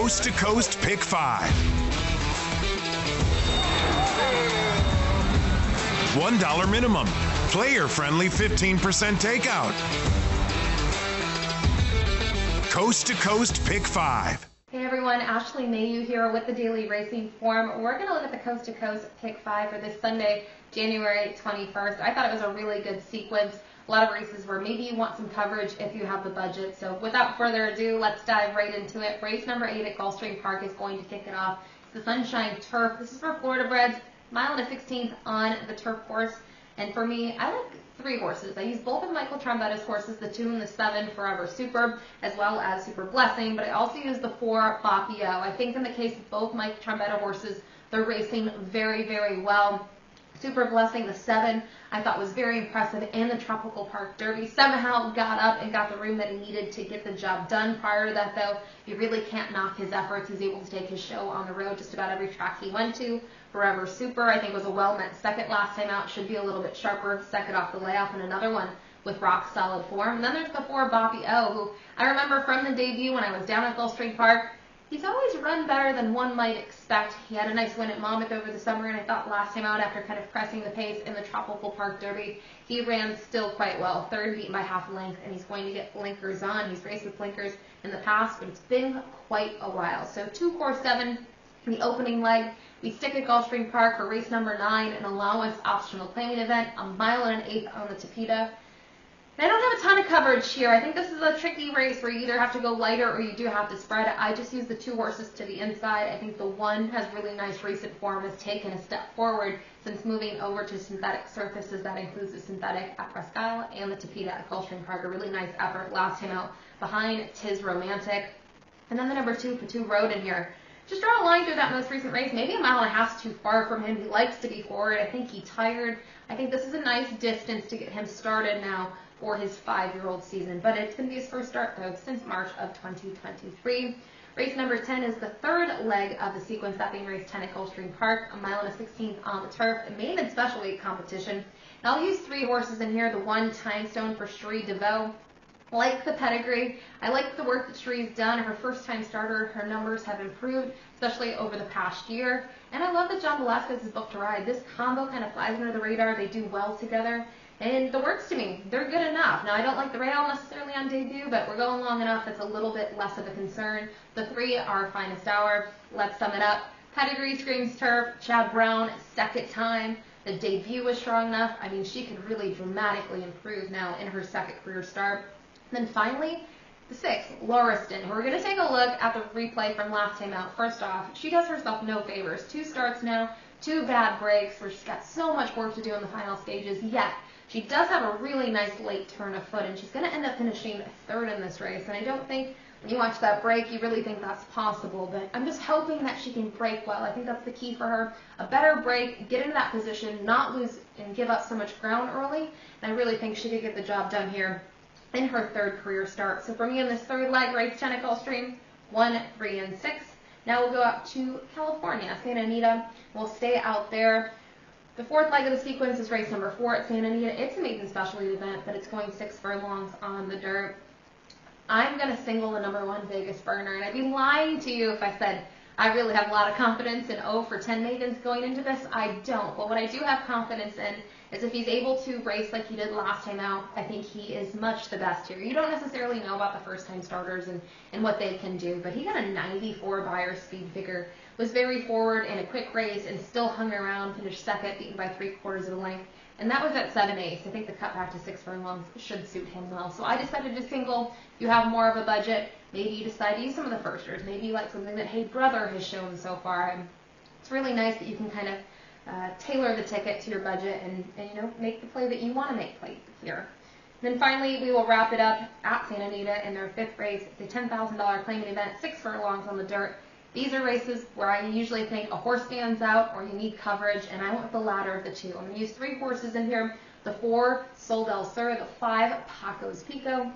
Coast to Coast Pick 5. $1 minimum. Player-friendly 15% takeout. Coast to Coast Pick 5. Hey everyone, Ashley Mailloux here with the Daily Racing Form. We're going to look at the Coast to Coast Pick 5 for this Sunday, January 21st. I thought it was a really good sequence. A lot of races where maybe you want some coverage if you have the budget. So without further ado, let's dive right into it. Race number 8 at Gulfstream Park is going to kick it off. It's the Sunshine Turf. This is for Florida breds, mile and a 16th on the turf course. And for me, I like 3 horses. I use both of Michael Trombetta's horses, the 2 and the 7, Forever Super, as well as Super Blessing, but I also use the 4, Bapio. I think in the case of both Mike Trombetta horses, they're racing very, very well. Super Blessing, the 7, I thought was very impressive, and the Tropical Park Derby somehow got up and got the room that he needed to get the job done. Prior to that, though, you really can't knock his efforts. He's able to take his show on the road just about every track he went to. Forever Super, I think, was a well-met second last time out. Should be a little bit sharper, second off the layoff, and another one with rock-solid form. And then there's the 4, Bapio, who I remember from the debut when I was down at Gulfstream Park. He's always run better than one might expect. He had a nice win at Monmouth over the summer, and I thought last time out, after kind of pressing the pace in the Tropical Park Derby, he ran still quite well. Third, beaten by half length, and he's going to get blinkers on. He's raced with blinkers in the past, but it's been quite a while. So 2, 4, 7 in the opening leg. We stick at Gulfstream Park for race number 9, an allowance optional claiming event, a mile and an 1/8 on the Tapeta. I don't have a ton of coverage here. I think this is a tricky race where you either have to go lighter or you do have to spread it. I just use the 2 horses to the inside. I think the 1 has really nice recent form, has taken a step forward since moving over to synthetic surfaces. That includes the synthetic at Presque Isle and the Tapeta at Gulfstream Park. A really nice effort last time out behind Tis Romantic. And then the number 2, Patu Road in here. Just draw a line through that most recent race. Maybe a mile and a half is too far from him. He likes to be forward. I think he's tired. I think this is a nice distance to get him started now for his 5-year-old season. But it's going to be his first start, though, since March of 2023. Race number 10 is the 3rd leg of the sequence, that being race 10 at Gulfstream Park, a mile and a 16th on the turf, a maiden and special weight competition. Now I'll use 3 horses in here. The 1, Time Stone for Cherie DeVoe. Like the pedigree. I like the work that Cherie's done. Her first-time starter, her numbers have improved, especially over the past year. And I love that John Velasquez is booked to ride. This combo kind of flies under the radar. They do well together. And the works to me, they're good enough. Now, I don't like the rail necessarily on debut, but we're going long enough. It's a little bit less of a concern. The 3 are Finest Hour. Let's sum it up. Pedigree screams turf. Chad Brown, second time. The debut was strong enough. I mean, she could really dramatically improve now in her second career start. Then finally, the 6, Lauriston. We're going to take a look at the replay from last time out. First off, she does herself no favors. 2 starts now, 2 bad breaks where she's got so much work to do in the final stages, yet she does have a really nice late turn of foot, and she's going to end up finishing 3rd in this race. And I don't think when you watch that break, you really think that's possible, but I'm just hoping that she can break well. I think that's the key for her. A better break, get into that position, not lose and give up so much ground early, and I really think she could get the job done here in her 3rd career start. So for me in this 3rd leg, race 10 at Gulfstream, 1, 3, and 6. Now we'll go out to California, Santa Anita. We'll stay out there. The 4th leg of the sequence is race number 4 at Santa Anita. It's a maiden specialty event, but it's going 6 furlongs on the dirt. I'm going to single the number 1 Vegas Burner, and I'd be lying to you if I said I really have a lot of confidence in 0 for 10 maidens going into this. I don't, but what I do have confidence in is if he's able to race like he did last time out, I think he is much the best here. You don't necessarily know about the first-time starters and what they can do, but he got a 94 Beyer speed figure, was very forward in a quick race, and still hung around, finished 2nd, beaten by 3/4 of the length. And that was at 7/8. I think the cut back to 6 furlongs should suit him well. So I decided to single. You have more of a budget. Maybe you decide to use some of the firsters. Maybe you like something that Hey Brother has shown so far. And it's really nice that you can kind of tailor the ticket to your budget and you know, make the play that you want to make play here. And then finally, we will wrap it up at Santa Anita in their 5th race. It's a $10,000 claiming event, 6 furlongs on the dirt. These are races where I usually think a horse stands out or you need coverage, and I went with the latter of the 2. I'm going to use 3 horses in here. The 4, Sol del Sur, the 5, Paco's Pico,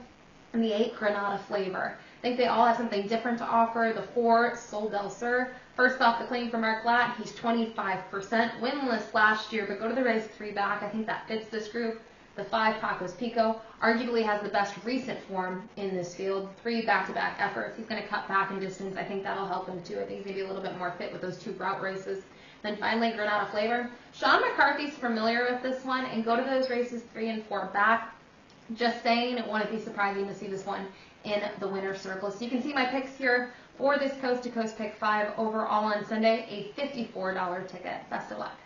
and the 8, Granada Flavor. I think they all have something different to offer. The 4, Sol del Sur, first off the claim for Mark Latt, he's 25%, winless last year, but go to the race 3 back. I think that fits this group. The 5, Pacos Pico, arguably has the best recent form in this field. 3 back-to-back efforts. He's going to cut back in distance. I think that'll help him too. I think he's going to be a little bit more fit with those 2 route races. Then finally, Granada Flavor. Sean McCarthy's familiar with this one, and go to those races 3 and 4 back. Just saying, it wouldn't be surprising to see this one in the winner's circle. So you can see my picks here for this Coast to Coast Pick 5 overall on Sunday, a $54 ticket. Best of luck.